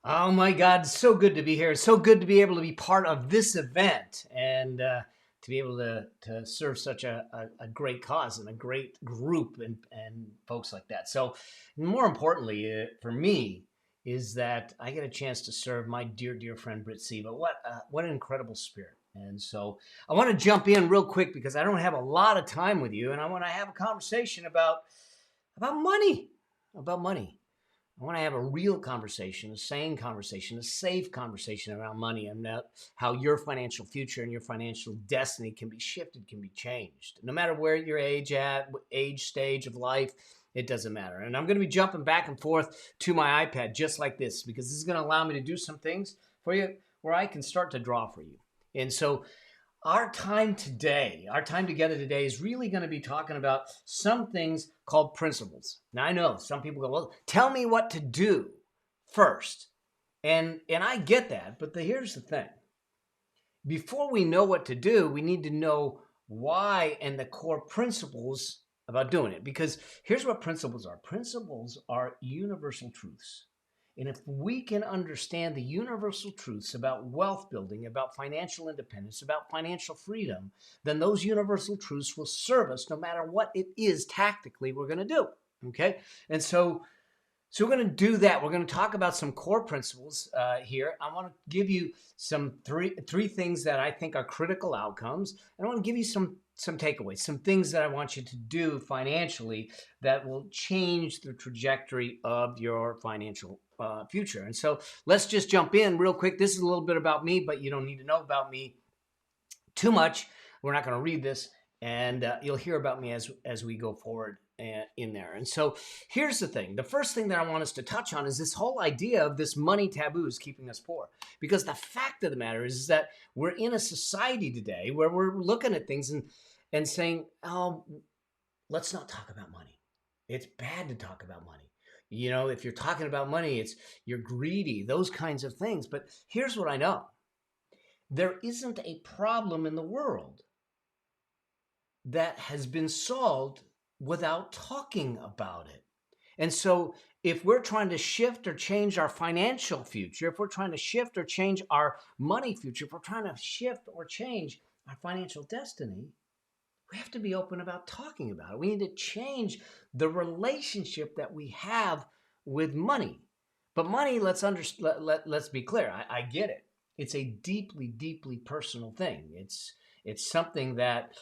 Oh my God, so good to be here. So good to be able to be part of this event and to be able to serve such a great cause and a great group and folks like that. So, more importantly, for me, is that I get a chance to serve my dear, dear friend Britt Siva. What an incredible spirit. And so I want to jump in real quick because I don't have a lot of time with you, and I want to have a conversation about money, about money. I want to have a real conversation, a sane conversation, a safe conversation around money and how your financial future and your financial destiny can be shifted, can be changed. No matter where your age stage of life, it doesn't matter. And I'm going to be jumping back and forth to my iPad just like this because this is going to allow me to do some things for you where I can start to draw for you. And so our time together today is really going to be talking about some things called principles. Now I know some people go, well, tell me what to do first. And I get that, but here's the thing. Before we know what to do, we need to know why and the core principles about doing it. Because here's what principles are. Principles are universal truths. And if we can understand the universal truths about wealth building, about financial independence, about financial freedom, then those universal truths will serve us no matter what it is tactically we're going to do. Okay? And so we're going to do that. We're going to talk about some core principles here. I want to give you some three things that I think are critical outcomes. And I want to give you some takeaways, some things that I want you to do financially that will change the trajectory of your financial future. And so let's just jump in real quick. This is a little bit about me, but you don't need to know about me too much. We're not going to read this, and you'll hear about me as we go forward in there. And so here's the thing. The first thing that I want us to touch on is this whole idea of this money taboo is keeping us poor. Because the fact of the matter is that we're in a society today where we're looking at things and saying, oh, let's not talk about money. It's bad to talk about money. You know, if you're talking about money, you're greedy, those kinds of things. But here's what I know. There isn't a problem in the world that has been solved without talking about it. And so if we're trying to shift or change our financial future, if we're trying to shift or change our money future, if we're trying to shift or change our financial destiny, we have to be open about talking about it. We need to change the relationship that we have with money. But money, let's be clear. I get it. It's a deeply, deeply personal thing. It's something that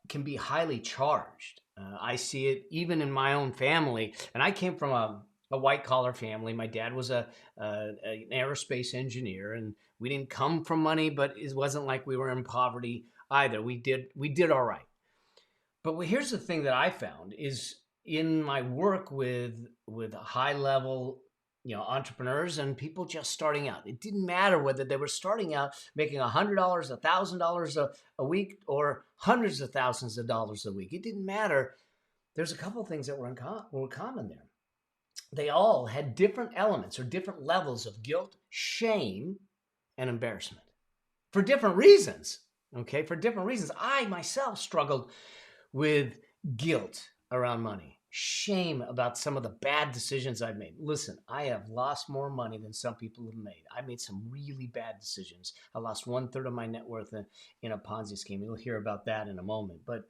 can be highly charged. I see it even in my own family, and I came from a white collar family. My dad was an aerospace engineer, and we didn't come from money, but it wasn't like we were in poverty either. We did all right. But here's the thing that I found is in my work with high level entrepreneurs and people just starting out. It didn't matter whether they were starting out making $100, $1,000 a week, or hundreds of thousands of dollars a week. It didn't matter. There's a couple of things that were common there. They all had different elements or different levels of guilt, shame, and embarrassment for different reasons. Okay, for different reasons. I myself struggled with guilt around money, shame about some of the bad decisions I've made. Listen, I have lost more money than some people have made. I made some really bad decisions. I lost 1/3 of my net worth in a Ponzi scheme. You'll hear about that in a moment. But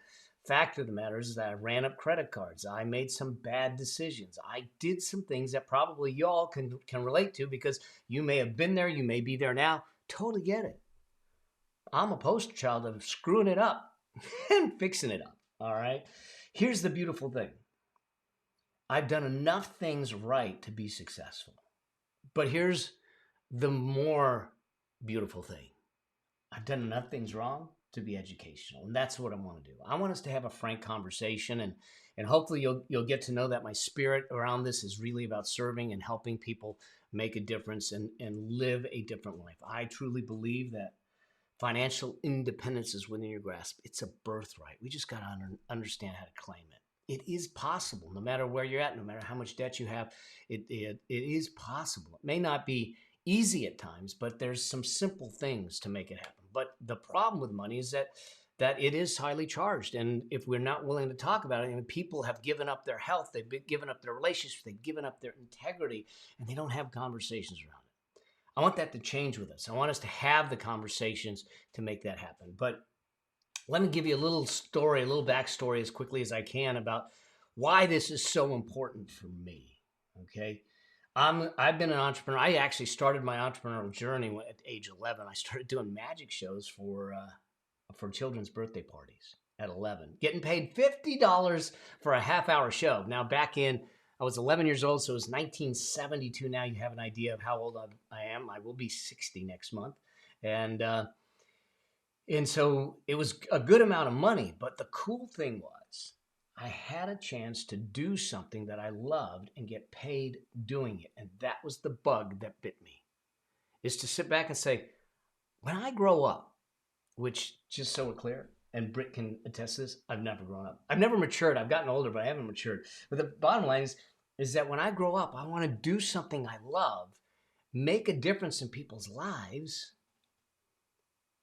fact of the matter is that I ran up credit cards. I made some bad decisions. I did some things that probably y'all can relate to because you may have been there. You may be there now. Totally get it. I'm a poster child of screwing it up and fixing it up. All right. Here's the beautiful thing. I've done enough things right to be successful. But here's the more beautiful thing. I've done enough things wrong to be educational. And that's what I want to do. I want us to have a frank conversation and hopefully you'll get to know that my spirit around this is really about serving and helping people make a difference and live a different life. I truly believe that financial independence is within your grasp. It's a birthright. We just got to understand how to claim it. It is possible, no matter where you're at, no matter how much debt you have. It is possible. It may not be easy at times, but there's some simple things to make it happen. But the problem with money is that that it is highly charged. And if we're not willing to talk about it, I mean, people have given up their health, they've given up their relationships, they've given up their integrity, and they don't have conversations around it. I want that to change with us. I want us to have the conversations to make that happen. But let me give you a little story, a little backstory as quickly as I can about why this is so important for me. Okay. I've been an entrepreneur. I actually started my entrepreneurial journey at age 11. I started doing magic shows for children's birthday parties at 11, getting paid $50 for a half-hour show. Now, back in, I was 11 years old, so it was 1972. Now you have an idea of how old I am. I will be 60 next month, and so it was a good amount of money. But the cool thing was, I had a chance to do something that I loved and get paid doing it. And that was the bug that bit me, is to sit back and say, when I grow up, which, just so we're clear, and Britt can attest to this, I've never grown up. I've never matured. I've gotten older, but I haven't matured. But the bottom line is that when I grow up, I want to do something I love, make a difference in people's lives,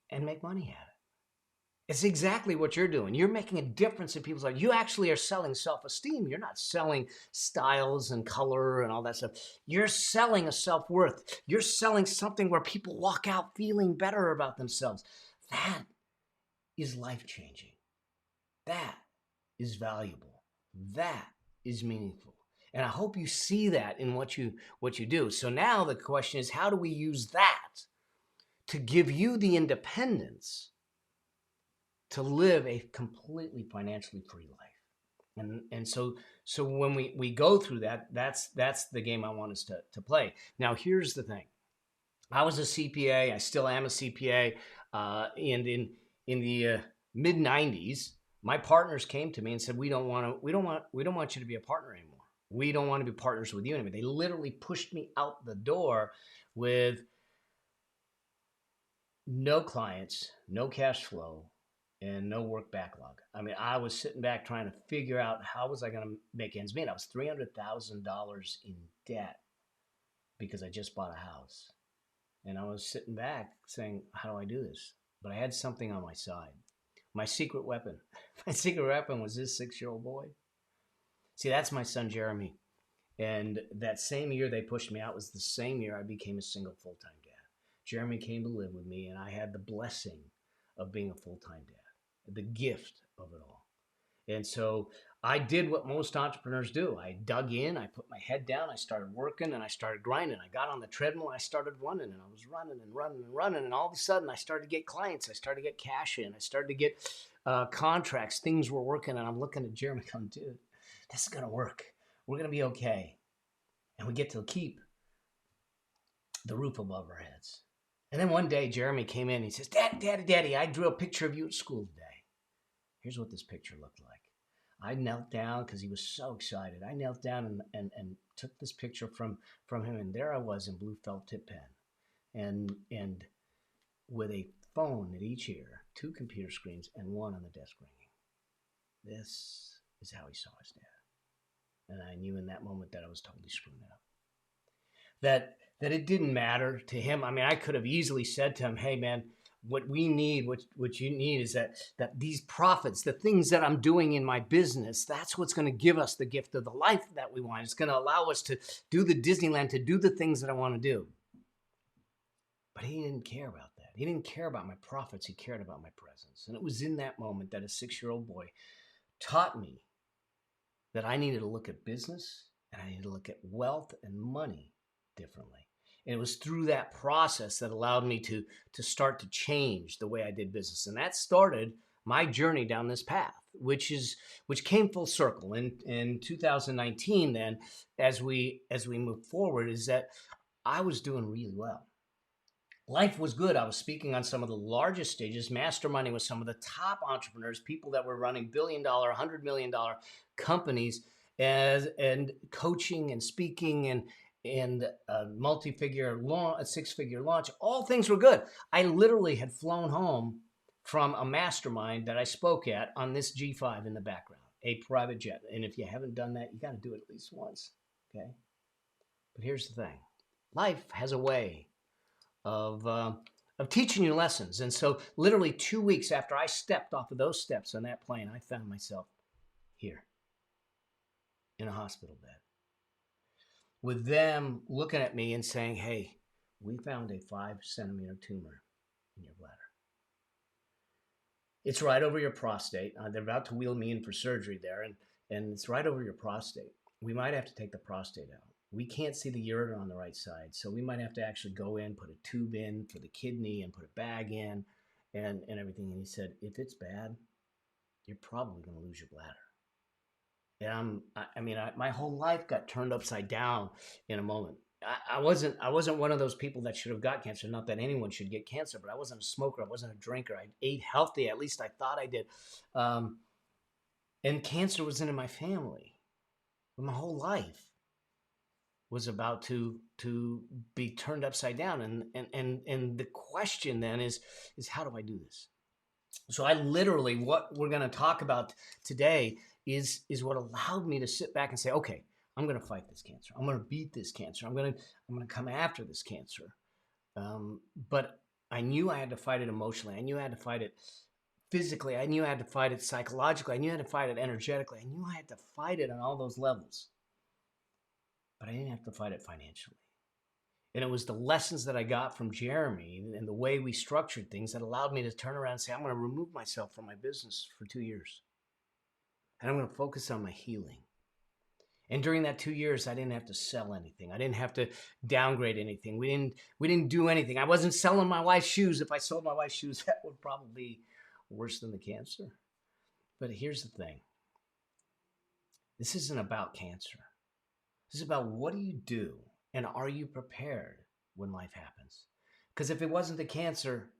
and make money at it. It's exactly what you're doing. You're making a difference in people's lives. You actually are selling self-esteem. You're not selling styles and color and all that stuff. You're selling a self-worth. You're selling something where people walk out feeling better about themselves. That is life-changing. That is valuable. That is meaningful. And I hope you see that in what you do. So now the question is, how do we use that to give you the independence to live a completely financially free life? And so when we go through that, that's the game I want us to play. Now, here's the thing. I was a CPA. I still am a CPA. And in the mid 90s, my partners came to me and said, we don't want you to be a partner anymore. We don't want to be partners with you anymore. They literally pushed me out the door with no clients, no cash flow, and no work backlog. I mean, I was sitting back trying to figure out how was I going to make ends meet. I was $300,000 in debt because I just bought a house. And I was sitting back saying, how do I do this? But I had something on my side. My secret weapon. My secret weapon was this 6-year-old boy. See, that's my son, Jeremy. And that same year they pushed me out was the same year I became a single full-time dad. Jeremy came to live with me, and I had the blessing of being a full-time dad, the gift of it all. And so I did what most entrepreneurs do. I dug in, I put my head down, I started working, and I started grinding. I got on the treadmill, and I started running, and I was running and running and running. And all of a sudden, I started to get clients. I started to get cash in. I started to get contracts. Things were working, and I'm looking at Jeremy going, dude, this is going to work. We're going to be okay. And we get to keep the roof above our heads. And then one day, Jeremy came in, and he says, Daddy, I drew a picture of you at school today. Here's what this picture looked like. I knelt down because he was so excited. I knelt down and took this picture from him, and there I was in blue felt tip pen, and with a phone at each ear, 2 computer screens, and one on the desk ringing. This is how he saw his dad. And I knew in that moment that I was totally screwing it up. That it didn't matter to him. I mean, I could have easily said to him, hey, man, what we need, what you need is that these profits, the things that I'm doing in my business, that's what's going to give us the gift of the life that we want. It's going to allow us to do the Disneyland, to do the things that I want to do. But he didn't care about that. He didn't care about my profits. He cared about my presence. And it was in that moment that a 6-year-old boy taught me that I needed to look at business and I needed to look at wealth and money differently. And it was through that process that allowed me to start to change the way I did business. And that started my journey down this path, which came full circle in 2019. Then as we move forward, is that I was doing really well. Life was good. I was speaking on some of the largest stages, masterminding with some of the top entrepreneurs, people that were running $1 billion, $100 million companies, and coaching and speaking and a multi-figure launch, a 6-figure launch. All things were good. I literally had flown home from a mastermind that I spoke at on this G5 in the background, a private jet. And if you haven't done that, you got to do it at least once. Okay. But here's the thing. Life has a way of of teaching you lessons. And so literally 2 weeks after I stepped off of those steps on that plane, I found myself here in a hospital bed with them looking at me and saying, hey, we found a 5-centimeter tumor in your bladder. It's right over your prostate. They're about to wheel me in for surgery there, and it's right over your prostate. We might have to take the prostate out. We can't see the ureter on the right side, so we might have to actually go in, put a tube in for the kidney and put a bag in and everything. And he said, if it's bad, you're probably going to lose your bladder. And my whole life got turned upside down in a moment. I wasn't one of those people that should have got cancer. Not that anyone should get cancer, but I wasn't a smoker. I wasn't a drinker. I ate healthy. At least I thought I did. And cancer was in my family. My whole life was about to be turned upside down. And the question then is how do I do this? So I literally, what we're going to talk about today is what allowed me to sit back and say, okay, I'm going to fight this cancer. I'm going to beat this cancer. I'm going to come after this cancer. But I knew I had to fight it emotionally. I knew I had to fight it physically. I knew I had to fight it psychologically. I knew I had to fight it energetically. I knew I had to fight it on all those levels. But I didn't have to fight it financially. And it was the lessons that I got from Jeremy and the way we structured things that allowed me to turn around and say, I'm going to remove myself from my business for 2 years. And I'm going to focus on my healing. And during that 2 years, I didn't have to sell anything. I didn't have to downgrade anything. We didn't do anything. I wasn't selling my wife's shoes. If I sold my wife's shoes, that would probably be worse than the cancer. But here's the thing. This isn't about cancer. This is about what do you do and are you prepared when life happens? Because if it wasn't the cancer,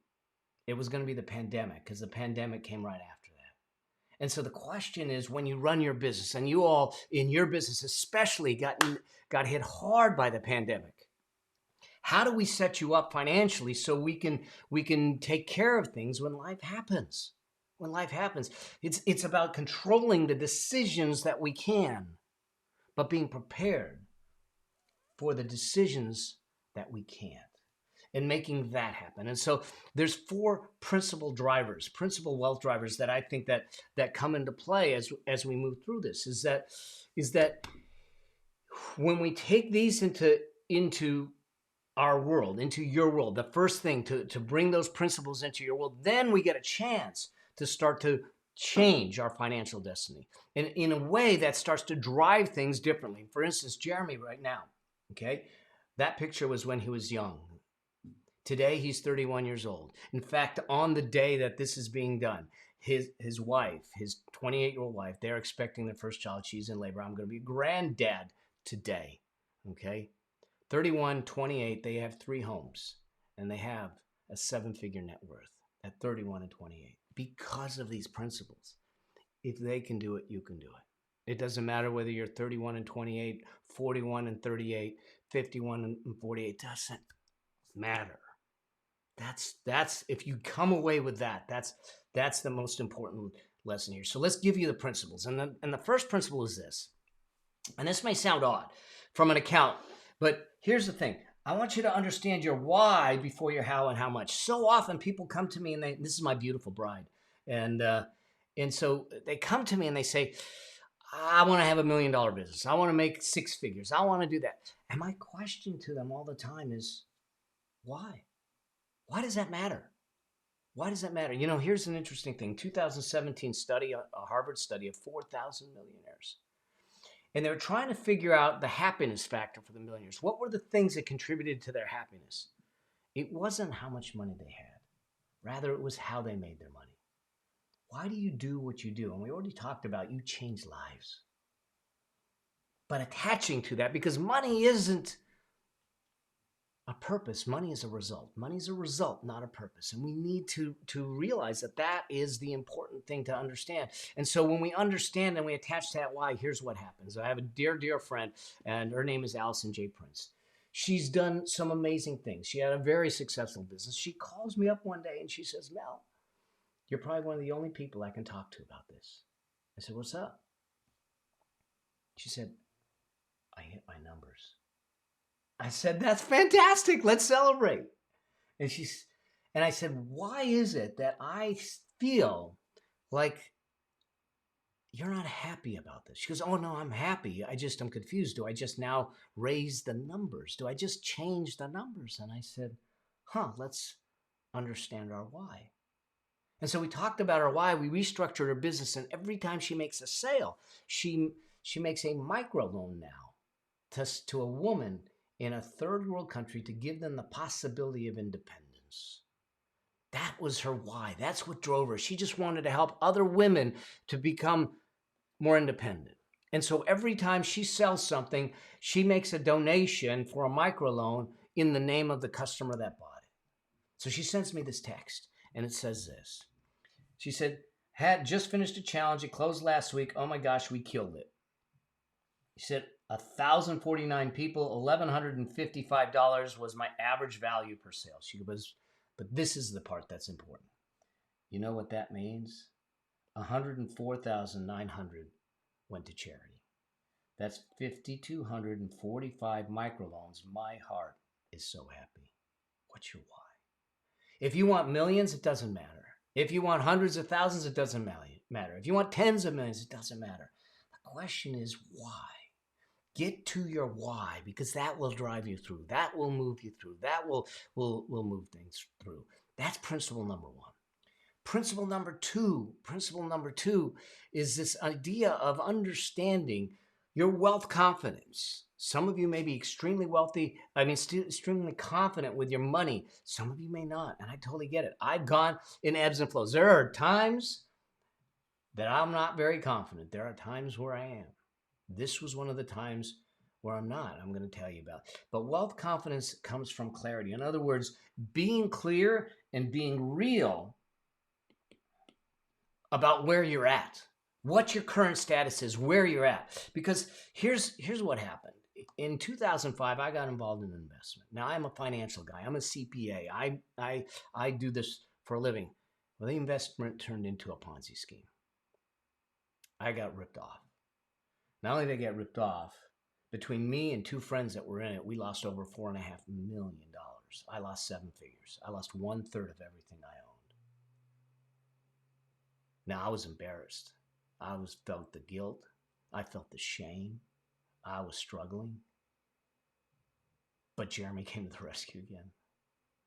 it was going to be the pandemic, because the pandemic came right after that. And so the question is, when you run your business, and you all in your business especially got hit hard by the pandemic, how do we set you up financially so we can take care of things when life happens? When life happens, it's about controlling the decisions that we can, but being prepared for the decisions that we can't, and making that happen. And so there's 4 principal wealth drivers that I think that come into play as we move through this, is that when we take these into our world, into your world, the first thing to bring those principles into your world, then we get a chance to start to change our financial destiny. And in a way that starts to drive things differently. For instance, Jeremy right now, okay, that picture was when he was young. Today, he's 31 years old. In fact, on the day that this is being done, his wife, his 28-year-old wife, they're expecting their first child. She's in labor. I'm going to be a granddad today, okay? 31, 28, they have 3 homes, and they have a 7-figure net worth at 31 and 28 because of these principles. If they can do it, you can do it. It doesn't matter whether you're 31 and 28, 41 and 38, 51 and 48. It doesn't matter. That's if you come away with that, that's the most important lesson here. So let's give you the principles. And the first principle is this. And this may sound odd from an account, but here's the thing. I want you to understand your why before your how and how much. So often people come to me and this is my beautiful bride. And so they come to me and they say, I want to have $1 million business. I want to make 6 figures. I want to do that. And my question to them all the time is, why? Why does that matter? Why does that matter? You know, here's an interesting thing. 2017 study, a Harvard study of 4,000 millionaires. And they were trying to figure out the happiness factor for the millionaires. What were the things that contributed to their happiness? It wasn't how much money they had. Rather, it was how they made their money. Why do you do what you do? And we already talked about you change lives. But attaching to that, because money isn't a purpose, money is a result. Money is a result, not a purpose. And we need to realize that is the important thing to understand. And so when we understand and we attach to that why, here's what happens. I have a dear, dear friend, and her name is Allison J. Prince. She's done some amazing things. She had a very successful business. She calls me up one day and she says, Mel, you're probably one of the only people I can talk to about this. I said, what's up? She said, I hit my numbers. I said, that's fantastic. Let's celebrate. And I said, why is it that I feel like you're not happy about this? She goes, oh no, I'm happy. I'm confused. Do I just now raise the numbers? Do I just change the numbers? And I said, let's understand our why. And so we talked about her why. We restructured her business, and every time she makes a sale, she makes a microloan now to a woman in a third world country to give them the possibility of independence. That was her why. That's what drove her. She just wanted to help other women to become more independent. And so every time she sells something, she makes a donation for a microloan in the name of the customer that bought it. So she sends me this text, and it says this. She said, had just finished a challenge. It closed last week. Oh my gosh, we killed it. She said, 1,049 people, $1,155 was my average value per sale. She goes, but this is the part that's important. You know what that means? 104,900 went to charity. That's 5,245 microloans. My heart is so happy. What's your why? If you want millions, it doesn't matter. If you want hundreds of thousands, it doesn't matter. If you want tens of millions, it doesn't matter. The question is why? Get to your why, because that will drive you through. That will move you through. That will move things through. That's principle number one. Principle number two is this idea of understanding your wealth confidence. Some of you may be extremely wealthy, extremely confident with your money. Some of you may not, and I totally get it. I've gone in ebbs and flows. There are times that I'm not very confident. There are times where I am. This was one of the times where I'm not. I'm going to tell you about. But wealth confidence comes from clarity. In other words, being clear and being real about where you're at, what your current status is, where you're at. Because here's what happened. In 2005, I got involved in investment. Now I'm a financial guy. I'm a CPA. I do this for a living. Well, the investment turned into a Ponzi scheme. I got ripped off. Not only did I get ripped off, between me and two friends that were in it, we lost over $4.5 million. I lost seven figures. I lost 1/3 of everything I owned. Now, I was embarrassed. I felt the guilt. I felt the shame. I was struggling. But Jeremy came to the rescue again.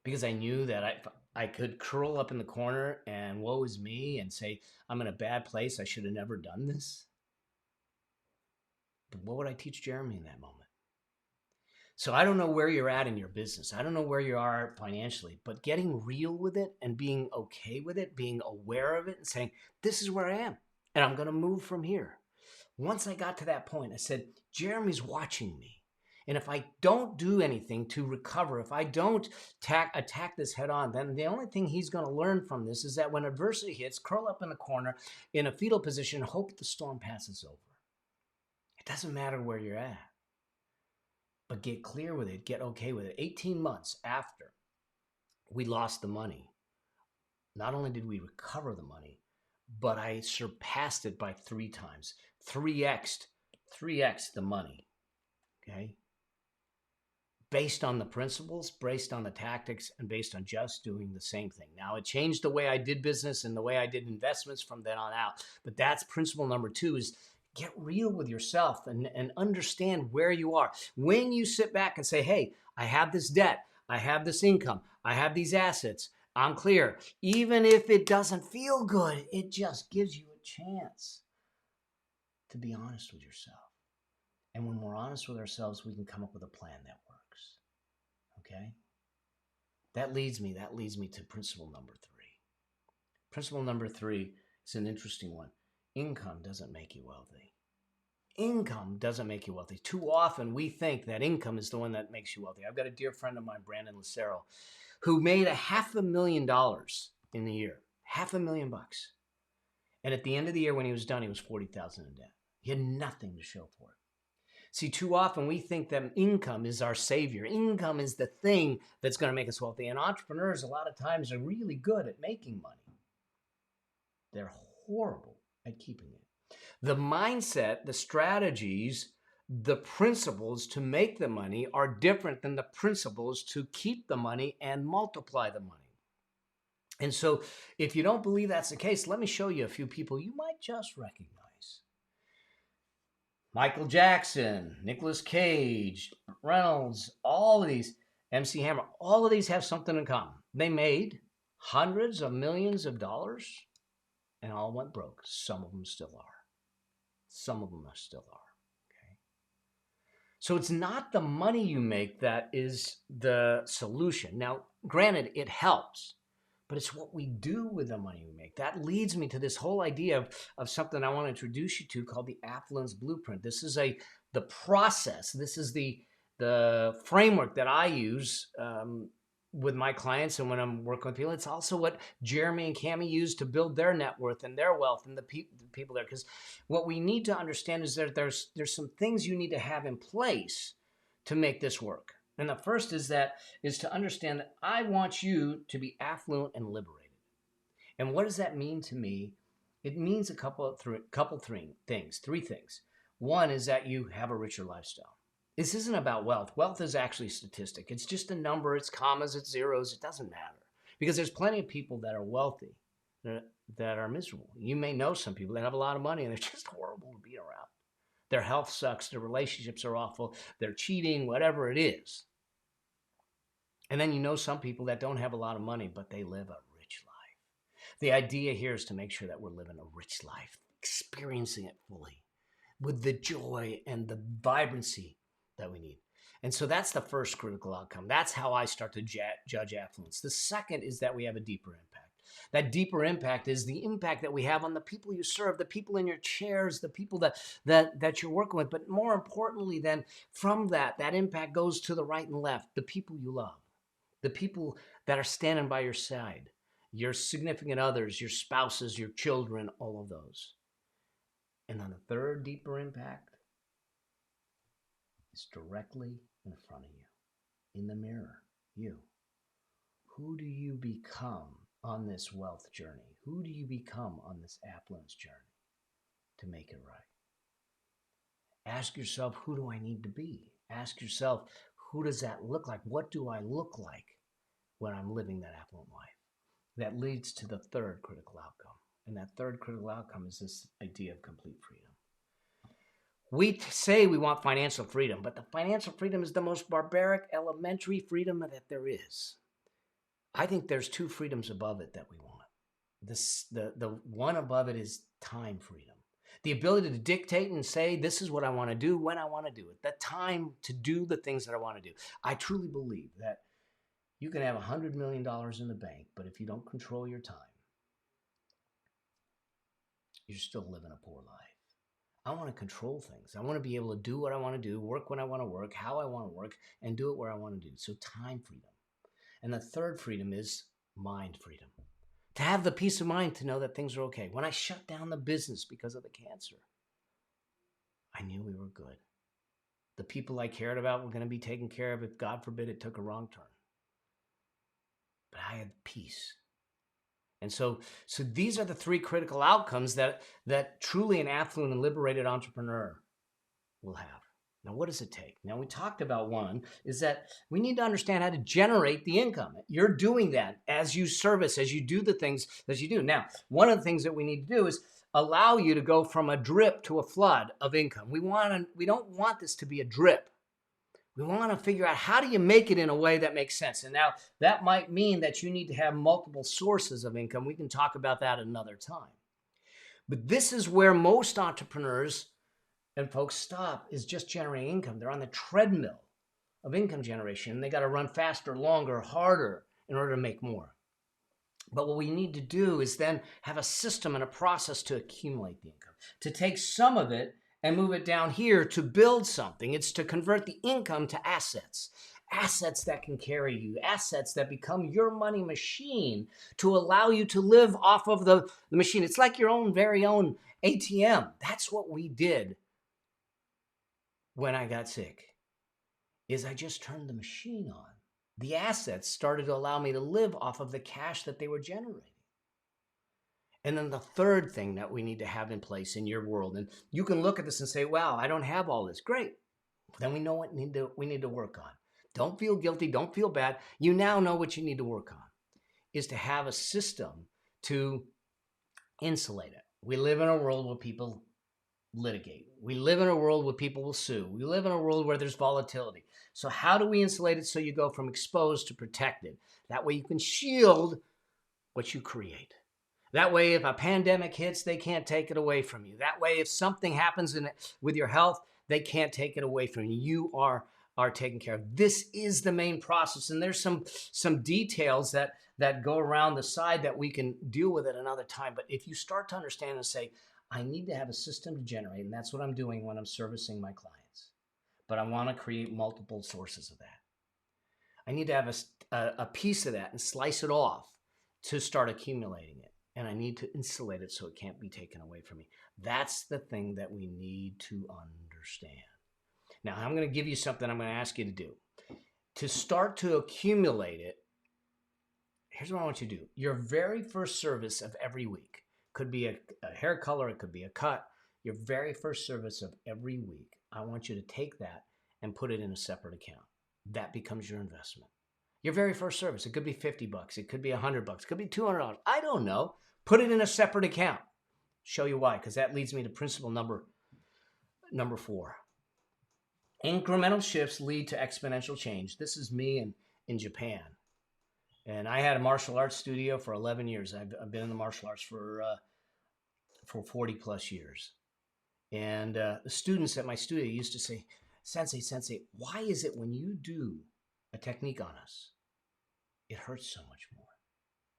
Because I knew that I could curl up in the corner and woe is me and say, I'm in a bad place. I should have never done this. But what would I teach Jeremy in that moment? So I don't know where you're at in your business. I don't know where you are financially, but getting real with it and being okay with it, being aware of it and saying, this is where I am and I'm going to move from here. Once I got to that point, I said, Jeremy's watching me. And if I don't do anything to recover, if I don't attack this head on, then the only thing he's going to learn from this is that when adversity hits, curl up in a corner in a fetal position, hope the storm passes over. It doesn't matter where you're at. But get clear with it, get okay with it. 18 months after we lost the money, not only did we recover the money, but I surpassed it by 3 times. 3x the money, okay? Based on the principles, based on the tactics, and based on just doing the same thing. Now, it changed the way I did business and the way I did investments from then on out. But that's principle number 2 is get real with yourself and understand where you are. When you sit back and say, hey, I have this debt, I have this income, I have these assets, I'm clear. Even if it doesn't feel good, it just gives you a chance to be honest with yourself. And when we're honest with ourselves, we can come up with a plan that works. Okay? That leads me to principle number 3. Principle number 3 is an interesting one. Income doesn't make you wealthy. Income doesn't make you wealthy. Too often we think that income is the one that makes you wealthy. I've got a dear friend of mine, Brandon Lucero, who made $500,000 in the year. $500,000. And at the end of the year when he was done, he was $40,000 in debt. He had nothing to show for it. See, too often we think that income is our savior. Income is the thing that's going to make us wealthy. And entrepreneurs a lot of times are really good at making money. They're horrible at keeping it. The mindset, the strategies, the principles to make the money are different than the principles to keep the money and multiply the money. And so if you don't believe that's the case, let me show you a few people you might just recognize. Michael Jackson, Nicolas Cage, Reynolds, all of these, MC Hammer, all of these have something in common. They made hundreds of millions of dollars and all went broke. Some of them still are. Some of them still are. Okay. So it's not the money you make that is the solution. Now, granted, it helps, but it's what we do with the money we make. That leads me to this whole idea of something I want to introduce you to called the Affluence Blueprint. This is the process. This is the framework that I use with my clients and when I'm working with people. It's also what Jeremy and Cami use to build their net worth and their wealth and the people there. Because what we need to understand is that there's some things you need to have in place to make this work. And the first is to understand that I want you to be affluent and liberated. And what does that mean to me? It means three things. One is that you have a richer lifestyle. This isn't about wealth. Wealth is actually a statistic. It's just a number. It's commas, it's zeros. It doesn't matter. Because there's plenty of people that are wealthy that are miserable. You may know some people that have a lot of money and they're just horrible to be around. Their health sucks. Their relationships are awful. They're cheating, whatever it is. And then you know some people that don't have a lot of money, but they live a rich life. The idea here is to make sure that we're living a rich life, experiencing it fully with the joy and the vibrancy that we need. And so that's the first critical outcome. That's how I start to judge affluence. The second is that we have a deeper impact. That deeper impact is the impact that we have on the people you serve, the people in your chairs, the people that you're working with. But more importantly than from that impact goes to the right and left, the people you love, the people that are standing by your side, your significant others, your spouses, your children, all of those. And then the third deeper impact is directly in front of you, in the mirror, you. Who do you become on this wealth journey? Who do you become on this affluence journey to make it right? Ask yourself, who do I need to be? Ask yourself, who does that look like? What do I look like when I'm living that affluent life? That leads to the third critical outcome. And that third critical outcome is this idea of complete freedom. We say we want financial freedom, but the financial freedom is the most barbaric, elementary freedom that there is. I think there's two freedoms above it that we want. The one above it is time freedom. The ability to dictate and say, this is what I want to do when I want to do it. The time to do the things that I want to do. I truly believe that you can have $100 million in the bank, but if you don't control your time, you're still living a poor life. I want to control things. I want to be able to do what I want to do, work when I want to work, how I want to work, and do it where I want to do. So time freedom. And the third freedom is mind freedom. To have the peace of mind to know that things are okay. When I shut down the business because of the cancer, I knew we were good. The people I cared about were going to be taken care of if, God forbid, it took a wrong turn. But I had peace. And so these are the three critical outcomes that truly an affluent and liberated entrepreneur will have. Now, what does it take? Now, we talked about one is that we need to understand how to generate the income. You're doing that as you service, as you do the things that you do. Now, one of the things that we need to do is allow you to go from a drip to a flood of income. We don't want this to be a drip. We want to figure out how do you make it in a way that makes sense. And now that might mean that you need to have multiple sources of income. We can talk about that another time. But this is where most entrepreneurs and folks stop, is just generating income. They're on the treadmill of income generation. And they got to run faster, longer, harder in order to make more. But what we need to do is then have a system and a process to accumulate the income, to take some of it and move it down here to build something. It's to convert the income to assets. Assets that can carry you, assets that become your money machine to allow you to live off of the machine. It's like your own very own ATM. That's what we did when I got sick, is I just turned the machine on. The assets started to allow me to live off of the cash that they were generating. And then the third thing that we need to have in place in your world, and you can look at this and say, wow, I don't have all this. Great. Then we know what we need to work on. Don't feel guilty. Don't feel bad. You now know what you need to work on. is to have a system to insulate it. We live in a world where people litigate. We live in a world where people will sue. We live in a world where there's volatility. So how do we insulate it so you go from exposed to protected? That way you can shield what you create. That way, if a pandemic hits, they can't take it away from you. That way, if something happens with your health, they can't take it away from you. You are taken care of. This is the main process. And there's some details that go around the side that we can deal with at another time. But if you start to understand and say, I need to have a system to generate, and that's what I'm doing when I'm servicing my clients. But I want to create multiple sources of that. I need to have a piece of that and slice it off to start accumulating it. And I need to insulate it so it can't be taken away from me. That's the thing that we need to understand. Now, I'm going to give you something I'm going to ask you to do. To start to accumulate it, here's what I want you to do. Your very first service of every week, could be a hair color, it could be a cut, your very first service of every week, I want you to take that and put it in a separate account. That becomes your investment. Your very first service, it could be $50, it could be $100, it could be $200. I don't know. Put it in a separate account. Show you why, because that leads me to principle number 4. Incremental shifts lead to exponential change. This is me in Japan. And I had a martial arts studio for 11 years. I've been in the martial arts for 40 plus years. And the students at my studio used to say, Sensei, why is it when you do a technique on us, it hurts so much more?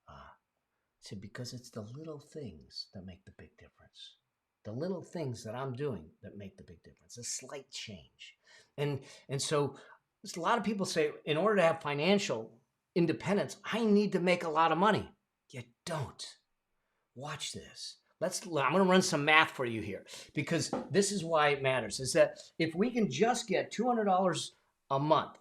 I said, because it's the little things that make the big difference. The little things that I'm doing that make the big difference, a slight change. And so a lot of people say, in order to have financial independence, I need to make a lot of money. You don't. Watch this. I'm going to run some math for you here, because this is why it matters, is that if we can just get $200 a month,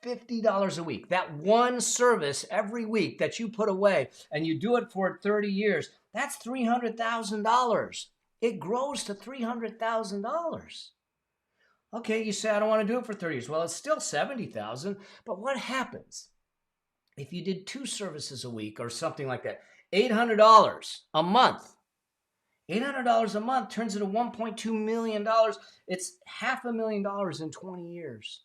$50 a week, that one service every week that you put away, and you do it for 30 years, that's $300,000. It grows to $300,000. Okay, you say, I don't want to do it for 30 years. Well, it's still $70,000, but what happens if you did 2 services a week or something like that? $800 a month. $800 a month turns into $1.2 million. It's $500,000 in 20 years.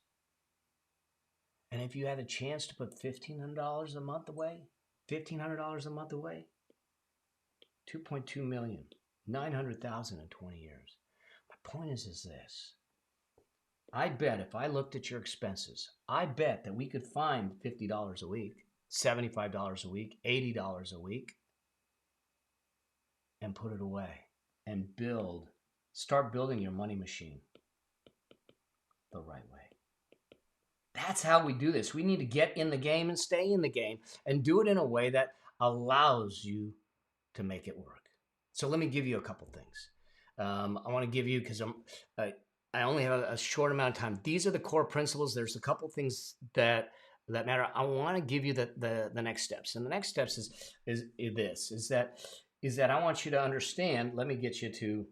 And if you had a chance to put $1,500 a month away, $1,500 a month away, $2.2 million, $900,000 in 20 years. My point is this. I bet if I looked at your expenses, I bet that we could find $50 a week, $75 a week, $80 a week, and put it away and start building your money machine the right way. That's how we do this. We need to get in the game and stay in the game and do it in a way that allows you to make it work. So let me give you a couple things. I want to give you, because I only have a short amount of time. These are the core principles. There's a couple things that matter. I want to give you the next steps. And the next steps is that I want you to understand. Let me get you to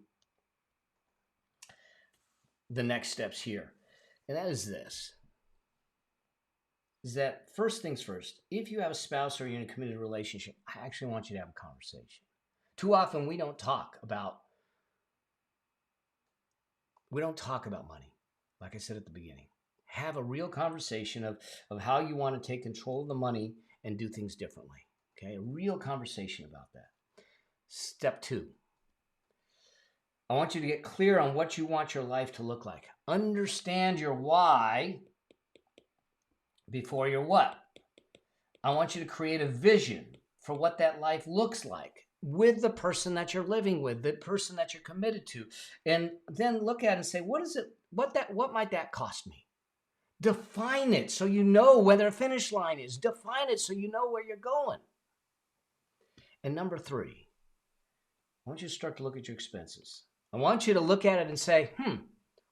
the next steps here. And that is this. Is that first things first, if you have a spouse or you're in a committed relationship, I actually want you to have a conversation. Too often we don't talk about money. Like I said at the beginning, have a real conversation of how you want to take control of the money and do things differently. Okay, a real conversation about that. Step 2. I want you to get clear on what you want your life to look like. Understand your why before your what. I want you to create a vision for what that life looks like with the person that you're living with, the person that you're committed to. And then look at it and say, what might that cost me? Define it so you know where the finish line is. Define it so you know where you're going. And number 3, I want you to start to look at your expenses. I want you to look at it and say,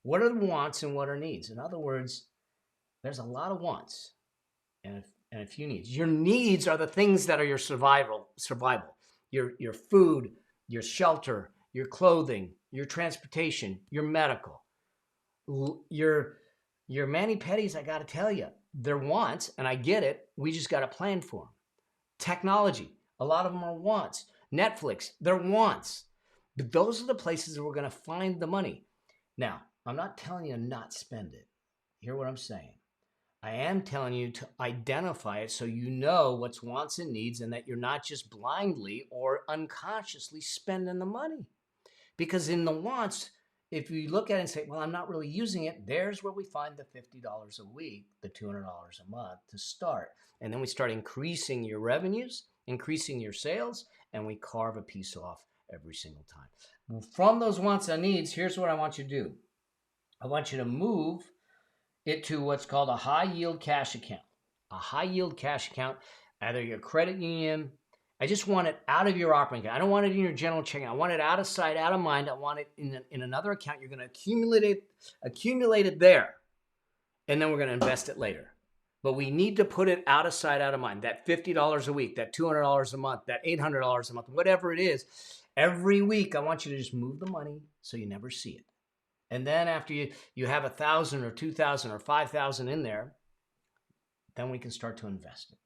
what are the wants and what are needs? In other words, there's a lot of wants and a few needs. Your needs are the things that are your survival. Your food, your shelter, your clothing, your transportation, your medical. Your mani-pedis, I got to tell you, they're wants, and I get it. We just got to plan for them. Technology, a lot of them are wants. Netflix, they're wants. But those are the places that we're going to find the money. Now, I'm not telling you to not spend it. Hear what I'm saying. I am telling you to identify it so you know what's wants and needs and that you're not just blindly or unconsciously spending the money. Because in the wants, if you look at it and say, well, I'm not really using it, there's where we find the $50 a week, the $200 a month to start. And then we start increasing your revenues, increasing your sales, and we carve a piece off every single time. From those wants and needs, here's what I want you to do. I want you to move it to what's called a high yield cash account. A high yield cash account, either your credit union. I just want it out of your operating account. I don't want it in your general checking. I want it out of sight, out of mind. I want it in another account. You're going to accumulate it there, and then we're going to invest it later. But we need to put it out of sight, out of mind. That $50 a week, that $200 a month, that $800 a month, whatever it is, every week I want you to just move the money so you never see it. And then after you have 1,000 or 2,000 or 5,000 in there, then we can start to invest it.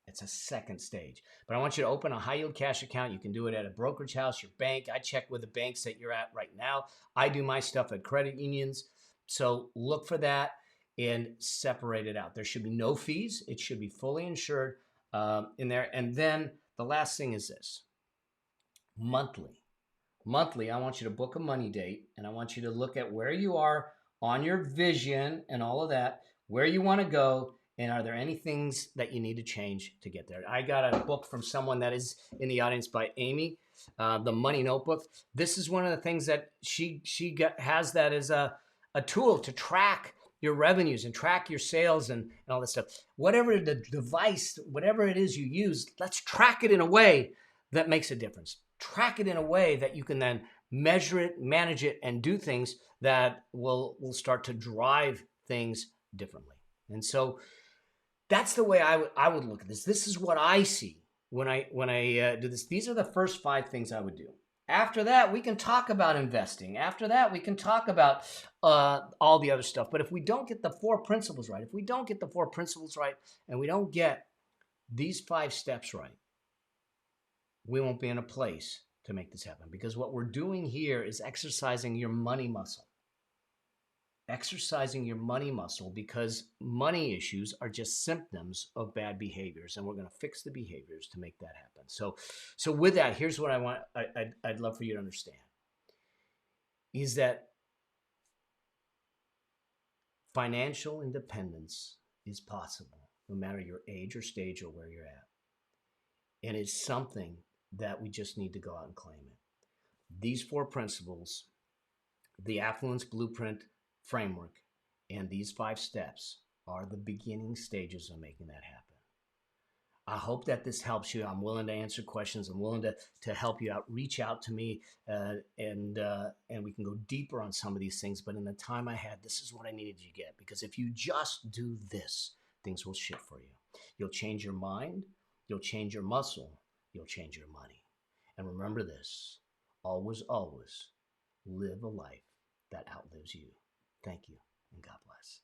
It's a second stage. But I want you to open a high yield cash account. You can do it at a brokerage house, your bank. I check with the banks that you're at right now. I do my stuff at credit unions. So look for that and separate it out. There should be no fees. It should be fully insured in there. And then the last thing is this: monthly. Monthly, I want you to book a money date, and I want you to look at where you are on your vision and all of that, where you want to go, and are there any things that you need to change to get there. I got a book from someone that is in the audience by Amy, the Money Notebook. This is one of the things that she has that as a tool to track your revenues and track your sales and all this stuff. Whatever the device, whatever it is you use, let's track it in a way that makes a difference. Track it in a way that you can then measure it, manage it, and do things that will start to drive things differently. And so that's the way I would look at this. This is what I see when I do this. These are the first 5 things I would do. After that, we can talk about investing. After that, we can talk about all the other stuff. But if we don't get the 4 principles right, and we don't get these 5 steps right, we won't be in a place to make this happen, because what we're doing here is exercising your money muscle. Exercising your money muscle, because money issues are just symptoms of bad behaviors, and we're going to fix the behaviors to make that happen. So with that, here's what I'd love for you to understand is that financial independence is possible no matter your age or stage or where you're at. And it's something that we just need to go out and claim it. These 4 principles, the Affluence Blueprint framework, and these 5 steps are the beginning stages of making that happen. I hope that this helps you. I'm willing to answer questions. I'm willing to help you out. Reach out to me, and we can go deeper on some of these things. But in the time I had, this is what I needed you to get. Because if you just do this, things will shift for you. You'll change your mind. You'll change your muscle. You'll change your money. And remember this: always, always live a life that outlives you. Thank you, and God bless.